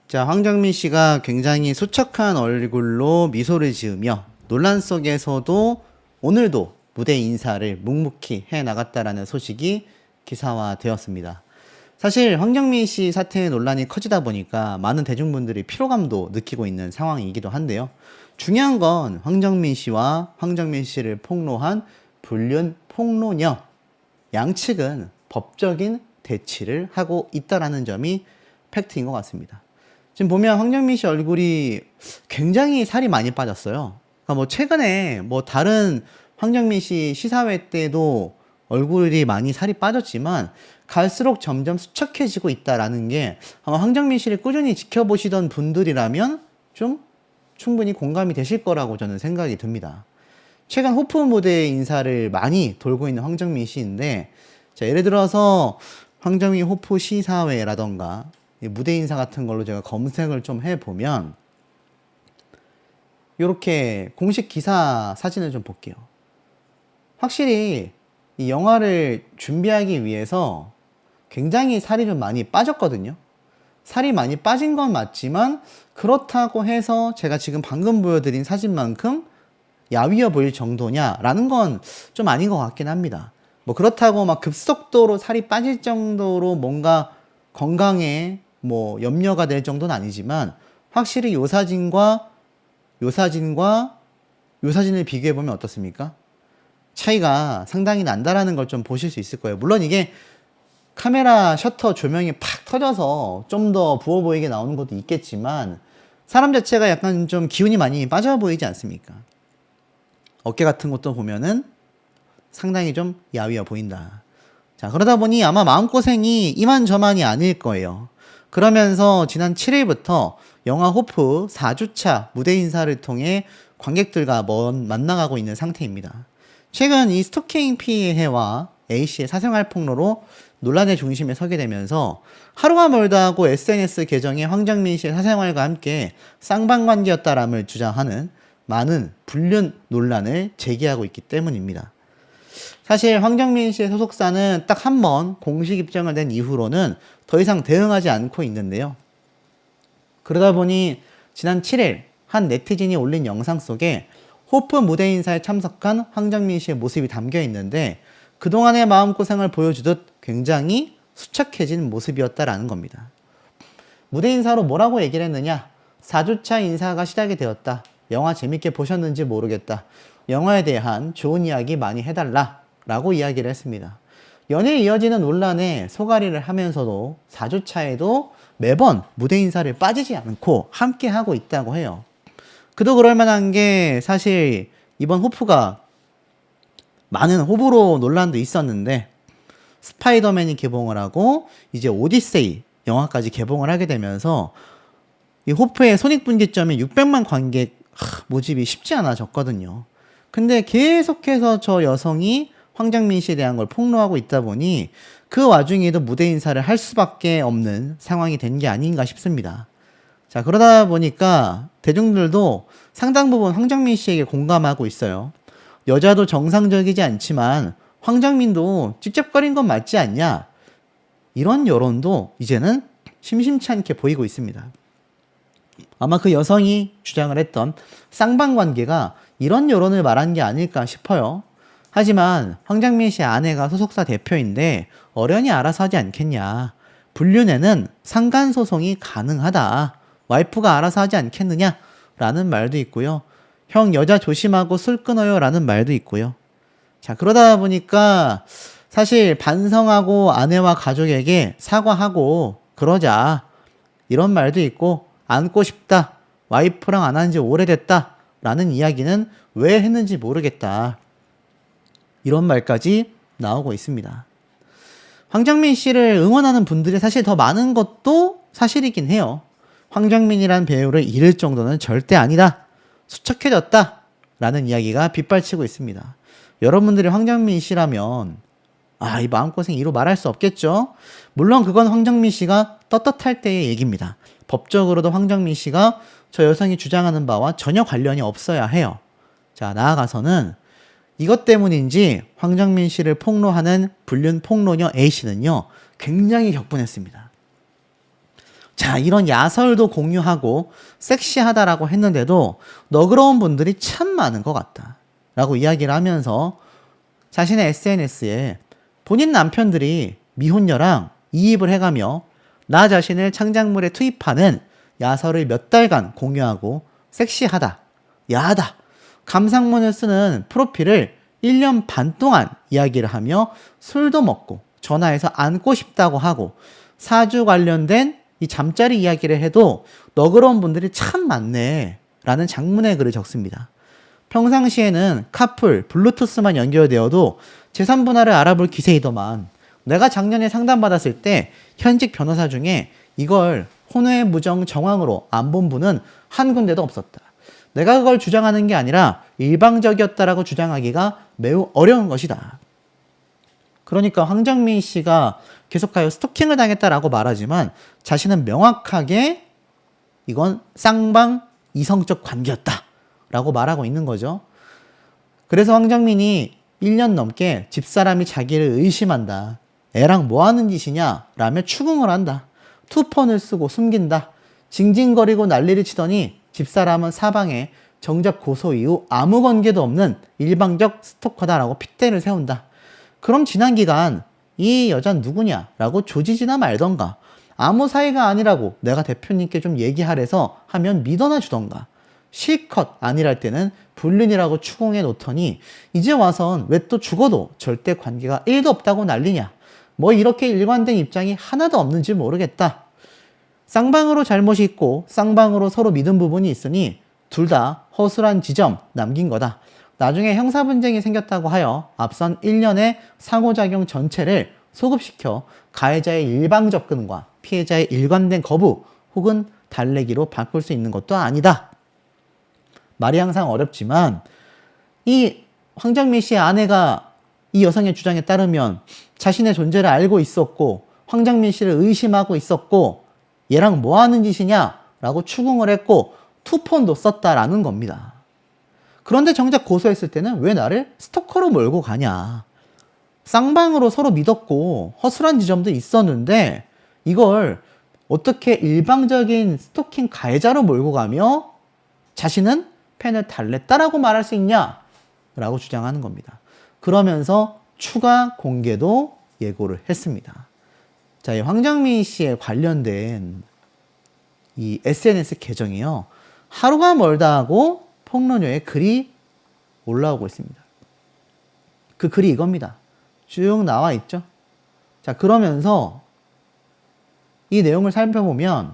자, 황정민 씨가 굉장히 수척한 얼굴로 미소를 지으며 논란 속에서도 오늘도 무대 인사를 묵묵히 해 나갔다라는 소식이 기사화되었습니다. 사실 황정민 씨 사태의 논란이 커지다 보니까 많은 대중분들이 피로감도 느끼고 있는 상황이기도 한데요. 중요한 건 황정민 씨와 황정민 씨를 폭로한 불륜 폭로녀 양측은 법적인 대치를 하고 있다라는 점이 팩트인 것 같습니다. 지금 보면 황정민 씨 얼굴이 굉장히 살이 많이 빠졌어요. 그러니까 뭐 최근에 뭐 다른 황정민 씨 시사회 때도 얼굴이 많이 살이 빠졌지만 갈수록 점점 수척해지고 있다라는 게 아마 황정민 씨를 꾸준히 지켜보시던 분들이라면 좀 충분히 공감이 되실 거라고 저는 생각이 듭니다. 최근 호프 무대 인사를 많이 돌고 있는 황정민 씨인데, 자, 예를 들어서 황정민 호프 시사회라던가 무대 인사 같은 걸로 제가 검색을 좀 해보면 이렇게 공식 기사 사진을 좀 볼게요. 확실히 이 영화를 준비하기 위해서 굉장히 살이 좀 많이 빠졌거든요. 살이 많이 빠진 건 맞지만 그렇다고 해서 제가 지금 방금 보여드린 사진만큼 야위어 보일 정도냐라는 건 좀 아닌 것 같긴 합니다. 뭐 그렇다고 막 급속도로 살이 빠질 정도로 뭔가 건강에 뭐 염려가 될 정도는 아니지만 확실히 요 사진을 비교해 보면 어떻습니까? 차이가 상당히 난다라는 걸 좀 보실 수 있을 거예요. 물론 이게 카메라 셔터 조명이 팍 터져서 좀 더 부어 보이게 나오는 것도 있겠지만 사람 자체가 약간 좀 기운이 많이 빠져 보이지 않습니까? 어깨 같은 것도 보면은 상당히 좀 야위어 보인다. 자, 그러다 보니 아마 마음고생이 이만저만이 아닐 거예요. 그러면서 지난 7일부터 영화 호프 4주차 무대 인사를 통해 관객들과 만나가고 있는 상태입니다. 최근 이 스토킹 피해와 A씨의 사생활 폭로로 논란의 중심에 서게 되면서 하루가 멀다 하고 SNS 계정에 황정민 씨의 사생활과 함께 쌍방관계였다람을 주장하는 많은 불륜 논란을 제기하고 있기 때문입니다. 사실 황정민 씨의 소속사는 딱 한 번 공식 입장을 낸 이후로는 더 이상 대응하지 않고 있는데요. 그러다 보니 지난 7일 한 네티즌이 올린 영상 속에 호프 무대 인사에 참석한 황정민 씨의 모습이 담겨 있는데 그동안의 마음고생을 보여주듯 굉장히 수척해진 모습이었다라는 겁니다. 무대 인사로 뭐라고 얘기를 했느냐? 4주차 인사가 시작이 되었다. 영화 재밌게 보셨는지 모르겠다. 영화에 대한 좋은 이야기 많이 해달라 라고 이야기를 했습니다. 연일 이어지는 논란에 소가리를 하면서도 4주차에도 매번 무대 인사를 빠지지 않고 함께 하고 있다고 해요. 그도 그럴 만한 게 사실 이번 호프가 많은 호불호 논란도 있었는데 스파이더맨이 개봉을 하고 이제 오디세이 영화까지 개봉을 하게 되면서 이 호프의 손익분기점이 600만 관객 모집이 쉽지 않아졌거든요. 근데 계속해서 저 여성이 황정민 씨에 대한 걸 폭로하고 있다 보니 그 와중에도 무대 인사를 할 수밖에 없는 상황이 된 게 아닌가 싶습니다. 자, 그러다 보니까 대중들도 상당 부분 황정민 씨에게 공감하고 있어요. 여자도 정상적이지 않지만 황정민도 찝찝거린 건 맞지 않냐? 이런 여론도 이제는 심심치 않게 보이고 있습니다. 아마 그 여성이 주장을 했던 쌍방관계가 이런 여론을 말한 게 아닐까 싶어요. 하지만 황정민 씨의 아내가 소속사 대표인데 어련히 알아서 하지 않겠냐. 불륜에는 상간소송이 가능하다. 와이프가 알아서 하지 않겠느냐? 라는 말도 있고요. 형 여자 조심하고 술 끊어요 라는 말도 있고요. 자, 그러다 보니까 사실 반성하고 아내와 가족에게 사과하고 그러자 이런 말도 있고 안고 싶다. 와이프랑 안 한 지 오래됐다. 라는 이야기는 왜 했는지 모르겠다. 이런 말까지 나오고 있습니다. 황정민 씨를 응원하는 분들이 사실 더 많은 것도 사실이긴 해요. 황정민이란 배우를 잃을 정도는 절대 아니다. 수척해졌다. 라는 이야기가 빗발치고 있습니다. 여러분들이 황정민 씨라면 이 마음고생 이루 말할 수 없겠죠. 물론 그건 황정민 씨가 떳떳할 때의 얘기입니다. 법적으로도 황정민 씨가 저 여성이 주장하는 바와 전혀 관련이 없어야 해요. 자, 나아가서는 이것 때문인지 황정민 씨를 폭로하는 불륜 폭로녀 A씨는요, 굉장히 격분했습니다. 자, 이런 야설도 공유하고 섹시하다라고 했는데도 너그러운 분들이 참 많은 것 같다 라고 이야기를 하면서 자신의 SNS에 본인 남편들이 미혼녀랑 이입을 해가며 나 자신을 창작물에 투입하는 야설을 몇 달간 공유하고 섹시하다, 야하다, 감상문을 쓰는 프로필을 1년 반 동안 이야기를 하며 술도 먹고 전화해서 안고 싶다고 하고 사주 관련된 이 잠자리 이야기를 해도 너그러운 분들이 참 많네 라는 장문의 글을 적습니다. 평상시에는 카풀, 블루투스만 연결되어도 재산분할을 알아볼 기세이더만 내가 작년에 상담받았을 때 현직 변호사 중에 이걸 혼외 무정 정황으로 안 본 분은 한 군데도 없었다. 내가 그걸 주장하는 게 아니라 일방적이었다라고 주장하기가 매우 어려운 것이다. 그러니까 황정민 씨가 계속하여 스토킹을 당했다라고 말하지만 자신은 명확하게 이건 쌍방 이성적 관계였다 라고 말하고 있는 거죠. 그래서 황정민이 1년 넘게 집사람이 자기를 의심한다. 애랑 뭐 하는 짓이냐? 라며 추궁을 한다. 투폰을 쓰고 숨긴다. 징징거리고 난리를 치더니 집사람은 사방에 정작 고소 이후 아무 관계도 없는 일방적 스토커다라고 핏대를 세운다. 그럼 지난 기간 이 여자는 누구냐? 라고 조지지나 말던가. 아무 사이가 아니라고 내가 대표님께 좀 얘기하래서 하면 믿어나 주던가. 실컷 아니랄 때는 불륜이라고 추궁해 놓더니 이제 와선 왜 또 죽어도 절대 관계가 1도 없다고 난리냐. 뭐 이렇게 일관된 입장이 하나도 없는지 모르겠다. 쌍방으로 잘못이 있고 쌍방으로 서로 믿은 부분이 있으니 둘 다 허술한 지점 남긴 거다. 나중에 형사분쟁이 생겼다고 하여 앞선 1년의 상호작용 전체를 소급시켜 가해자의 일방 접근과 피해자의 일관된 거부 혹은 달래기로 바꿀 수 있는 것도 아니다. 말이 항상 어렵지만 이 황정민 씨의 아내가 이 여성의 주장에 따르면 자신의 존재를 알고 있었고 황정민 씨를 의심하고 있었고 얘랑 뭐 하는 짓이냐 라고 추궁을 했고 투폰도 썼다라는 겁니다. 그런데 정작 고소했을 때는 왜 나를 스토커로 몰고 가냐. 쌍방으로 서로 믿었고 허술한 지점도 있었는데 이걸 어떻게 일방적인 스토킹 가해자로 몰고 가며 자신은 팬을 달랬다라고 말할 수 있냐? 라고 주장하는 겁니다. 그러면서 추가 공개도 예고를 했습니다. 자, 이 황정민 씨에 관련된 이 SNS 계정이요. 하루가 멀다 하고 폭로녀의 글이 올라오고 있습니다. 그 글이 이겁니다. 쭉 나와 있죠. 자, 그러면서 이 내용을 살펴보면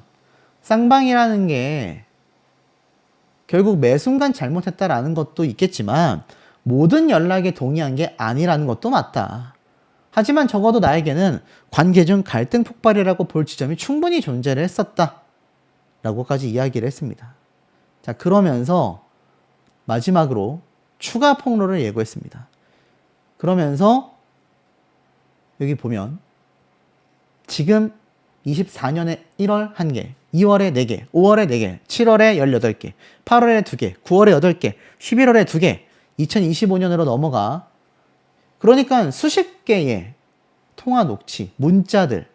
쌍방이라는 게 결국 매 순간 잘못했다라는 것도 있겠지만 모든 연락에 동의한 게 아니라는 것도 맞다. 하지만 적어도 나에게는 관계 중 갈등 폭발이라고 볼 지점이 충분히 존재를 했었다. 라고까지 이야기를 했습니다. 자, 그러면서 마지막으로 추가 폭로를 예고했습니다. 그러면서 여기 보면 지금 24년에 1월 1개, 2월에 4개, 5월에 4개, 7월에 18개, 8월에 2개, 9월에 8개, 11월에 2개, 2025년으로 넘어가. 그러니까 수십 개의 통화 녹취, 문자들,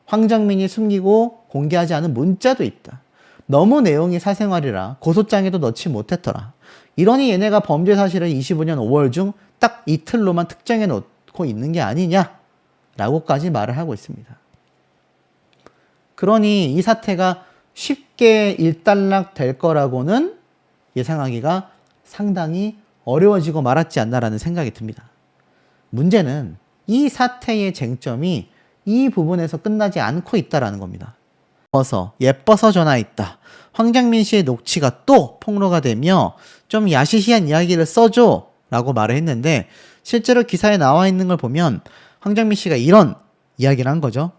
황정민이 숨기고 공개하지 않은 문자도 있다. 너무 내용이 사생활이라 고소장에도 넣지 못했더라. 이러니 얘네가 범죄 사실을 25년 5월 중 딱 이틀로만 특정해 놓고 있는 게 아니냐? 라고까지 말을 하고 있습니다. 그러니 이 사태가 쉽게 일단락 될 거라고는 예상하기가 상당히 어려워지고 말았지 않나라는 생각이 듭니다. 문제는 이 사태의 쟁점이 이 부분에서 끝나지 않고 있다라는 겁니다. 예뻐서 전화했다. 황정민 씨의 녹취가 또 폭로가 되며 좀 야시시한 이야기를 써줘 라고 말을 했는데 실제로 기사에 나와 있는 걸 보면 황정민 씨가 이런 이야기를 한 거죠.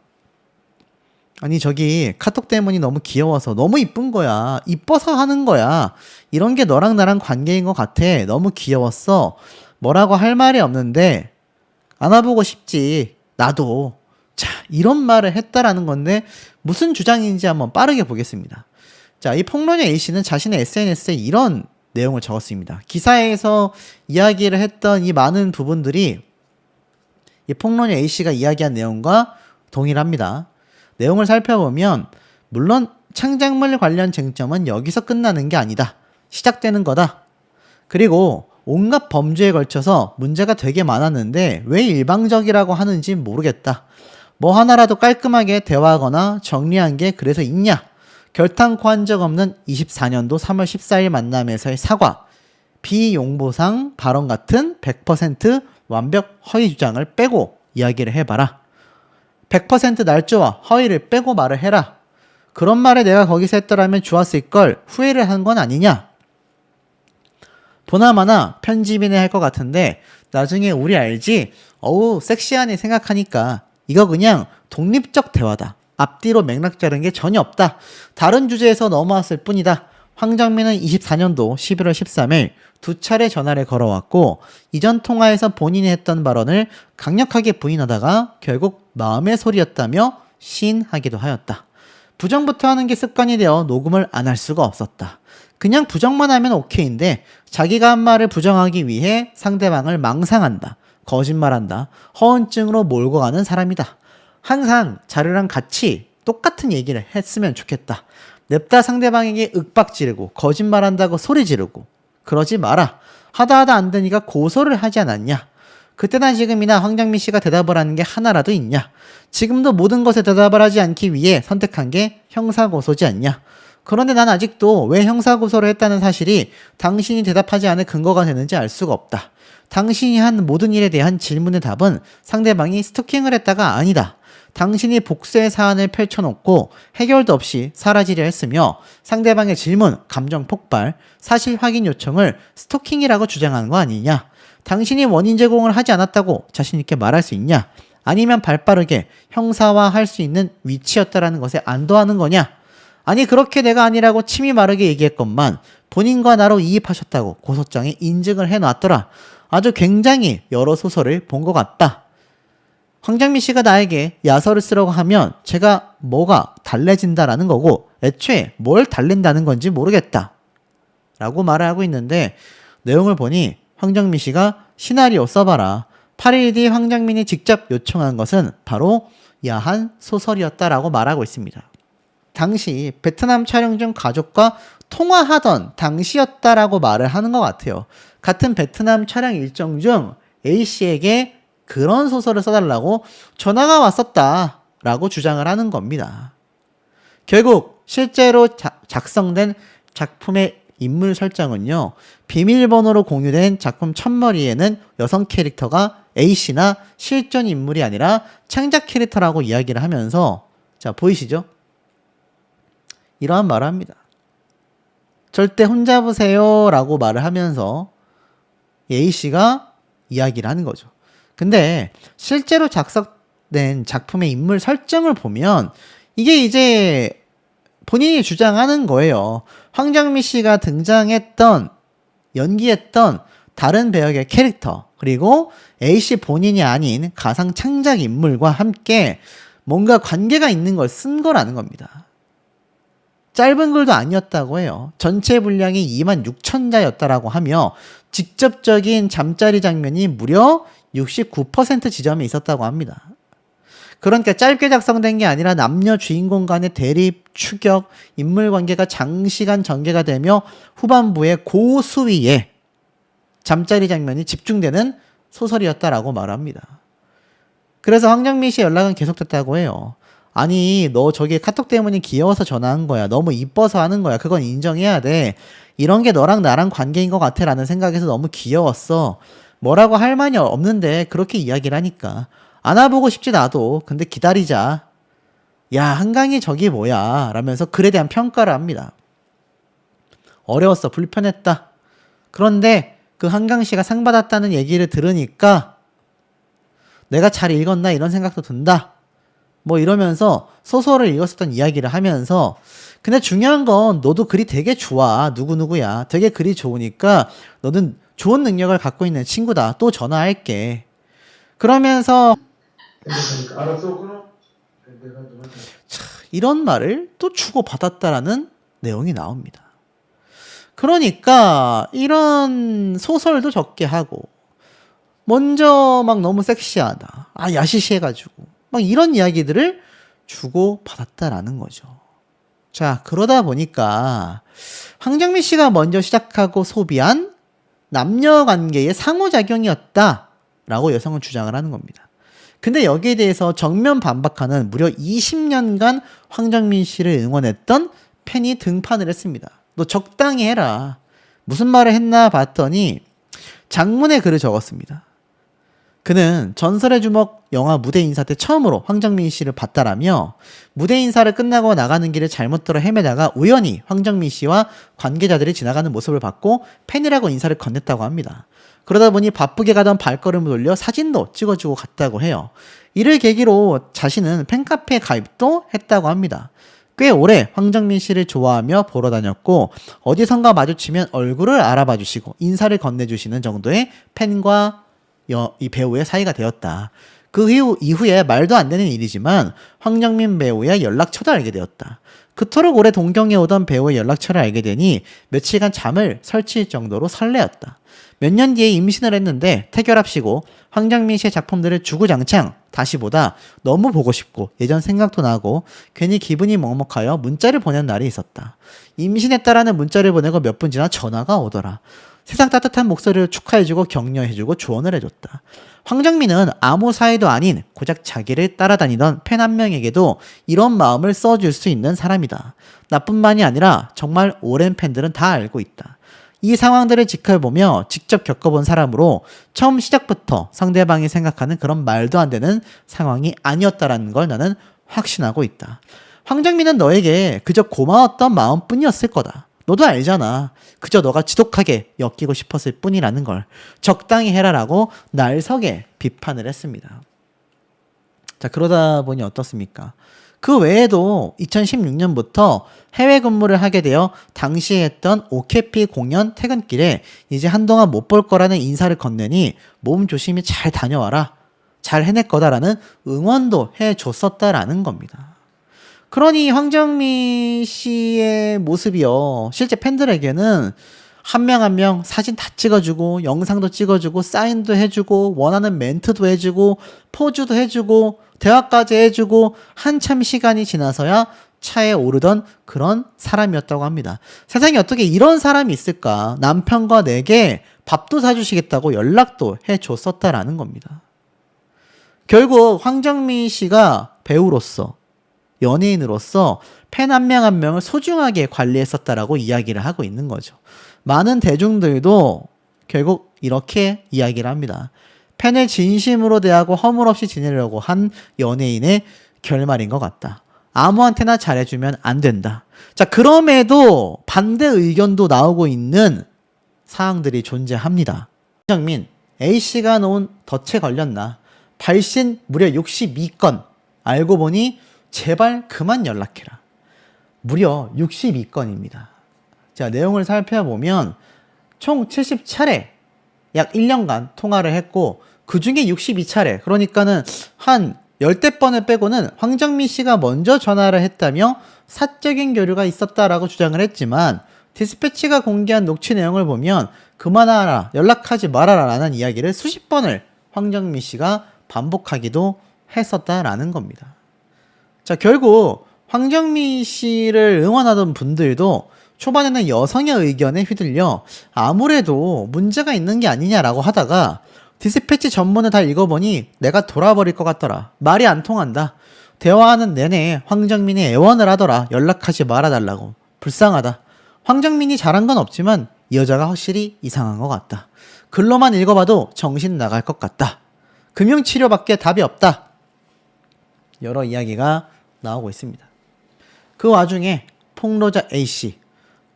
아니 저기 카톡 때문이 너무 귀여워서 너무 이쁜 거야. 이뻐서 하는 거야. 이런 게 너랑 나랑 관계인 것 같아. 너무 귀여웠어. 뭐라고 할 말이 없는데 안아보고 싶지. 나도. 자, 이런 말을 했다라는 건데 무슨 주장인지 한번 빠르게 보겠습니다. 자, 이 폭로녀 A씨는 자신의 SNS에 이런 내용을 적었습니다. 기사에서 이야기를 했던 이 많은 부분들이 이 폭로녀 A씨가 이야기한 내용과 동일합니다. 내용을 살펴보면 물론 창작물 관련 쟁점은 여기서 끝나는 게 아니다. 시작되는 거다. 그리고 온갖 범죄에 걸쳐서 문제가 되게 많았는데 왜 일방적이라고 하는지 모르겠다. 뭐 하나라도 깔끔하게 대화하거나 정리한 게 그래서 있냐? 결탄코 한 적 없는 24년도 3월 14일 만남에서의 사과, 비용보상 발언 같은 100% 완벽 허위 주장을 빼고 이야기를 해봐라. 100% 날조와 허위를 빼고 말을 해라. 그런 말을 내가 거기서 했더라면 좋았을 걸 후회를 한 건 아니냐? 보나마나 편집이네 할 것 같은데 나중에 우리 알지? 어우 섹시하네 생각하니까 이거 그냥 독립적 대화다. 앞뒤로 맥락 자른 게 전혀 없다. 다른 주제에서 넘어왔을 뿐이다. 황정민은 24년도 11월 13일 두 차례 전화를 걸어왔고 이전 통화에서 본인이 했던 발언을 강력하게 부인하다가 결국 마음의 소리였다며 시인하기도 하였다. 부정부터 하는 게 습관이 되어 녹음을 안 할 수가 없었다. 그냥 부정만 하면 오케이인데 자기가 한 말을 부정하기 위해 상대방을 망상한다. 거짓말한다. 허언증으로 몰고 가는 사람이다. 항상 자료랑 같이 똑같은 얘기를 했으면 좋겠다. 냅다 상대방에게 윽박 지르고 거짓말한다고 소리 지르고 그러지 마라. 하다 안 되니까 고소를 하지 않았냐. 그때나 지금이나 황정민 씨가 대답을 하는 게 하나라도 있냐. 지금도 모든 것에 대답을 하지 않기 위해 선택한 게 형사고소지 않냐. 그런데 난 아직도 왜 형사고소를 했다는 사실이 당신이 대답하지 않을 근거가 되는지 알 수가 없다. 당신이 한 모든 일에 대한 질문의 답은 상대방이 스토킹을 했다가 아니다. 당신이 복수의 사안을 펼쳐놓고 해결도 없이 사라지려 했으며 상대방의 질문, 감정 폭발, 사실 확인 요청을 스토킹이라고 주장하는 거 아니냐. 당신이 원인 제공을 하지 않았다고 자신있게 말할 수 있냐. 아니면 발빠르게 형사화할 수 있는 위치였다라는 것에 안도하는 거냐. 아니 그렇게 내가 아니라고 침이 마르게 얘기했건만 본인과 나로 이입하셨다고 고소장에 인증을 해놨더라. 아주 굉장히 여러 소설을 본 것 같다. 황정민 씨가 나에게 야설을 쓰라고 하면 제가 뭐가 달래진다라는 거고 애초에 뭘 달랜다는 건지 모르겠다 라고 말을 하고 있는데 내용을 보니 황정민 씨가 시나리오 써봐라. 8일 뒤 황정민이 직접 요청한 것은 바로 야한 소설이었다라고 말하고 있습니다. 당시 베트남 촬영 중 가족과 통화하던 당시였다라고 말을 하는 것 같아요. 같은 베트남 촬영 일정 중 A씨에게 그런 소설을 써달라고 전화가 왔었다라고 주장을 하는 겁니다. 결국 실제로 작성된 작품의 인물 설정은요. 비밀번호로 공유된 작품 첫머리에는 여성 캐릭터가 A씨나 실존 인물이 아니라 창작 캐릭터라고 이야기를 하면서 자 보이시죠? 이러한 말을 합니다. 절대 혼자 보세요 라고 말을 하면서 A씨가 이야기를 하는 거죠. 근데 실제로 작성된 작품의 인물 설정을 보면 이게 이제 본인이 주장하는 거예요. 황정민 씨가 등장했던 연기했던 다른 배역의 캐릭터 그리고 A씨 본인이 아닌 가상 창작 인물과 함께 뭔가 관계가 있는 걸 쓴 거라는 겁니다. 짧은 글도 아니었다고 해요. 전체 분량이 26,000자였다라고 하며 직접적인 잠자리 장면이 무려 69% 지점에 있었다고 합니다. 그러니까 짧게 작성된 게 아니라 남녀 주인공 간의 대립, 추격, 인물 관계가 장시간 전개가 되며 후반부에 고수위에 잠자리 장면이 집중되는 소설이었다라고 말합니다. 그래서 황정민 씨의 연락은 계속됐다고 해요. 아니 너 저기 카톡 때문에 귀여워서 전화한 거야. 너무 이뻐서 하는 거야. 그건 인정해야 돼. 이런 게 너랑 나랑 관계인 것 같아 라는 생각에서 너무 귀여웠어. 뭐라고 할 말이 없는데 그렇게 이야기를 하니까 안아보고 싶지 나도. 근데 기다리자. 야 한강이 저기 뭐야 라면서 글에 대한 평가를 합니다. 어려웠어. 불편했다. 그런데 그 한강씨가 상 받았다는 얘기를 들으니까 내가 잘 읽었나 이런 생각도 든다. 뭐 이러면서 소설을 읽었었던 이야기를 하면서 근데 중요한 건 너도 글이 되게 좋아. 누구누구야. 되게 글이 좋으니까 너는 좋은 능력을 갖고 있는 친구다. 또 전화할게. 그러면서 이런 말을 또 주고받았다라는 내용이 나옵니다. 그러니까 이런 소설도 적게 하고 먼저 막 너무 섹시하다. 야시시해가지고 막 이런 이야기들을 주고받았다라는 거죠. 자, 그러다 보니까 황정민 씨가 먼저 시작하고 소비한 남녀 관계의 상호작용이었다라고 여성은 주장을 하는 겁니다. 근데 여기에 대해서 정면 반박하는 무려 20년간 황정민 씨를 응원했던 팬이 등판을 했습니다. 너 적당히 해라. 무슨 말을 했나 봤더니 장문의 글을 적었습니다. 그는 전설의 주먹 영화 무대 인사 때 처음으로 황정민 씨를 봤다라며 무대 인사를 끝나고 나가는 길을 잘못 들어 헤매다가 우연히 황정민 씨와 관계자들이 지나가는 모습을 봤고 팬이라고 인사를 건넸다고 합니다. 그러다 보니 바쁘게 가던 발걸음을 돌려 사진도 찍어주고 갔다고 해요. 이를 계기로 자신은 팬카페에 가입도 했다고 합니다. 꽤 오래 황정민 씨를 좋아하며 보러 다녔고 어디선가 마주치면 얼굴을 알아봐 주시고 인사를 건네주시는 정도의 팬과 이 배우의 사이가 되었다. 그 이후에 말도 안 되는 일이지만 황정민 배우의 연락처도 알게 되었다. 그토록 오래 동경해오던 배우의 연락처를 알게 되니 며칠간 잠을 설칠 정도로 설레었다. 몇 년 뒤에 임신을 했는데 태결합시고 황정민 씨의 작품들을 주구장창 다시 보다 너무 보고 싶고 예전 생각도 나고 괜히 기분이 먹먹하여 문자를 보낸 날이 있었다. 임신했다라는 문자를 보내고 몇 분 지나 전화가 오더라. 세상 따뜻한 목소리를 축하해주고 격려해주고 조언을 해줬다. 황정민은 아무 사이도 아닌 고작 자기를 따라다니던 팬 한 명에게도 이런 마음을 써줄 수 있는 사람이다. 나뿐만이 아니라 정말 오랜 팬들은 다 알고 있다. 이 상황들을 지켜보며 직접 겪어본 사람으로 처음 시작부터 상대방이 생각하는 그런 말도 안 되는 상황이 아니었다라는 걸 나는 확신하고 있다. 황정민은 너에게 그저 고마웠던 마음뿐이었을 거다. 너도 알잖아. 그저 너가 지독하게 엮이고 싶었을 뿐이라는 걸. 적당히 해라라고 날석에 비판을 했습니다. 자, 그러다 보니 어떻습니까? 그 외에도 2016년부터 해외 근무를 하게 되어 당시 했던 오케피 공연 퇴근길에 이제 한동안 못 볼 거라는 인사를 건네니 몸 조심히 잘 다녀와라. 잘 해낼 거다라는 응원도 해줬었다라는 겁니다. 그러니 황정민 씨의 모습이요. 실제 팬들에게는 한 명 한 명 사진 다 찍어주고 영상도 찍어주고 사인도 해주고 원하는 멘트도 해주고 포즈도 해주고 대화까지 해주고 한참 시간이 지나서야 차에 오르던 그런 사람이었다고 합니다. 세상에 어떻게 이런 사람이 있을까? 남편과 내게 밥도 사주시겠다고 연락도 해줬었다라는 겁니다. 결국 황정민 씨가 배우로서 연예인으로서 팬 한 명 한 명을 소중하게 관리했었다라고 이야기를 하고 있는 거죠. 많은 대중들도 결국 이렇게 이야기를 합니다. 팬을 진심으로 대하고 허물 없이 지내려고 한 연예인의 결말인 것 같다. 아무한테나 잘해주면 안 된다. 자, 그럼에도 반대 의견도 나오고 있는 사항들이 존재합니다. 황정민, A씨가 놓은 덫에 걸렸나? 발신 무려 62건. 알고 보니 제발 그만 연락해라. 무려 62건입니다. 자, 내용을 살펴보면 총 70차례 약 1년간 통화를 했고 그 중에 62차례 그러니까는 한 10대 번을 빼고는 황정민 씨가 먼저 전화를 했다며 사적인 교류가 있었다라고 주장을 했지만 디스패치가 공개한 녹취 내용을 보면 그만하라, 연락하지 말아라 라는 이야기를 수십 번을 황정민 씨가 반복하기도 했었다라는 겁니다. 자, 결국 황정민 씨를 응원하던 분들도 초반에는 여성의 의견에 휘둘려 아무래도 문제가 있는 게 아니냐라고 하다가 디스패치 전문을 다 읽어보니 내가 돌아버릴 것 같더라. 말이 안 통한다. 대화하는 내내 황정민이 애원을 하더라. 연락하지 말아달라고. 불쌍하다. 황정민이 잘한 건 없지만 이 여자가 확실히 이상한 것 같다. 글로만 읽어봐도 정신 나갈 것 같다. 금융치료밖에 답이 없다. 여러 이야기가 나오고 있습니다. 그 와중에 폭로자 A씨,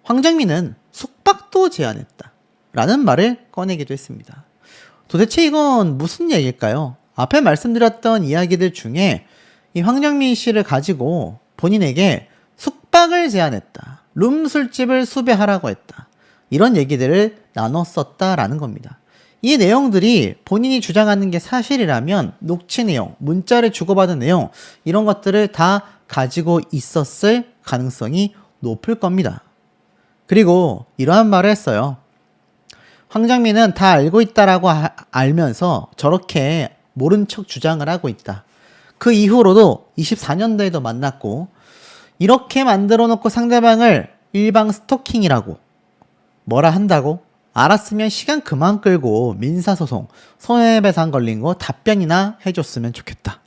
황정민은 숙박도 제안했다 라는 말을 꺼내기도 했습니다. 도대체 이건 무슨 얘기일까요? 앞에 말씀드렸던 이야기들 중에 이 황정민 씨를 가지고 본인에게 숙박을 제안했다, 룸 술집을 수배하라고 했다, 이런 얘기들을 나눴었다라는 겁니다. 이 내용들이 본인이 주장하는 게 사실이라면 녹취 내용, 문자를 주고받은 내용 이런 것들을 다 가지고 있었을 가능성이 높을 겁니다. 그리고 이러한 말을 했어요. 황정민은 다 알고 있다라고 알면서 저렇게 모른 척 주장을 하고 있다. 그 이후로도 24년도에도 만났고 이렇게 만들어 놓고 상대방을 일방 스토킹이라고 뭐라 한다고? 알았으면 시간 그만 끌고 민사소송, 손해배상 걸린 거 답변이나 해줬으면 좋겠다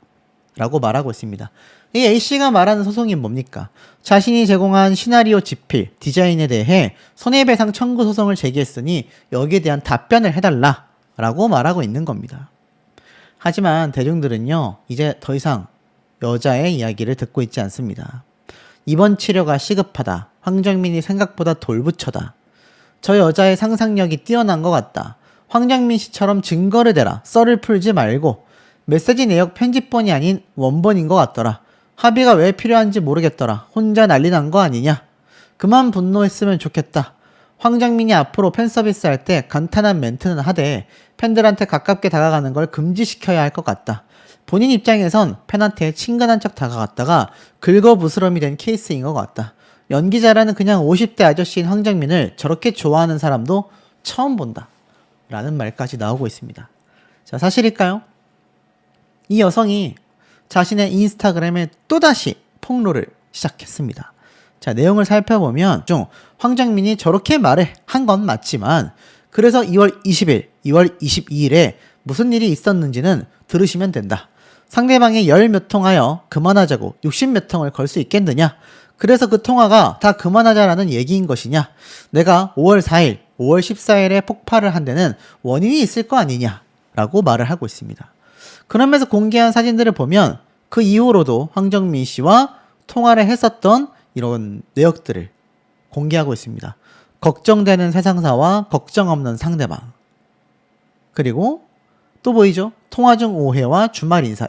라고 말하고 있습니다. 이 A씨가 말하는 소송이 뭡니까? 자신이 제공한 시나리오 집필, 디자인에 대해 손해배상 청구 소송을 제기했으니 여기에 대한 답변을 해달라 라고 말하고 있는 겁니다. 하지만 대중들은요, 이제 더 이상 여자의 이야기를 듣고 있지 않습니다. 이번 치료가 시급하다. 황정민이 생각보다 돌부처다. 저 여자의 상상력이 뛰어난 것 같다. 황정민 씨처럼 증거를 대라. 썰을 풀지 말고. 메시지 내역 편집본이 아닌 원본인 것 같더라. 합의가 왜 필요한지 모르겠더라. 혼자 난리 난 거 아니냐. 그만 분노했으면 좋겠다. 황정민이 앞으로 팬서비스 할 때 간단한 멘트는 하되 팬들한테 가깝게 다가가는 걸 금지시켜야 할 것 같다. 본인 입장에선 팬한테 친근한 척 다가갔다가 긁어부스럼이 된 케이스인 것 같다. 연기자라는 그냥 50대 아저씨인 황정민을 저렇게 좋아하는 사람도 처음 본다. 라는 말까지 나오고 있습니다. 자, 사실일까요? 이 여성이 자신의 인스타그램에 또다시 폭로를 시작했습니다. 자, 내용을 살펴보면 좀 황정민이 저렇게 말을 한 건 맞지만 그래서 2월 20일, 2월 22일에 무슨 일이 있었는지는 들으시면 된다. 상대방이 열 몇 통하여 그만하자고 60 몇 통을 걸 수 있겠느냐? 그래서 그 통화가 다 그만하자라는 얘기인 것이냐? 내가 5월 4일, 5월 14일에 폭발을 한 데는 원인이 있을 거 아니냐? 라고 말을 하고 있습니다. 그러면서 공개한 사진들을 보면 그 이후로도 황정민 씨와 통화를 했었던 이런 내역들을 공개하고 있습니다. 걱정되는 세상사와 걱정 없는 상대방. 그리고 또 보이죠? 통화 중 오해와 주말 인사.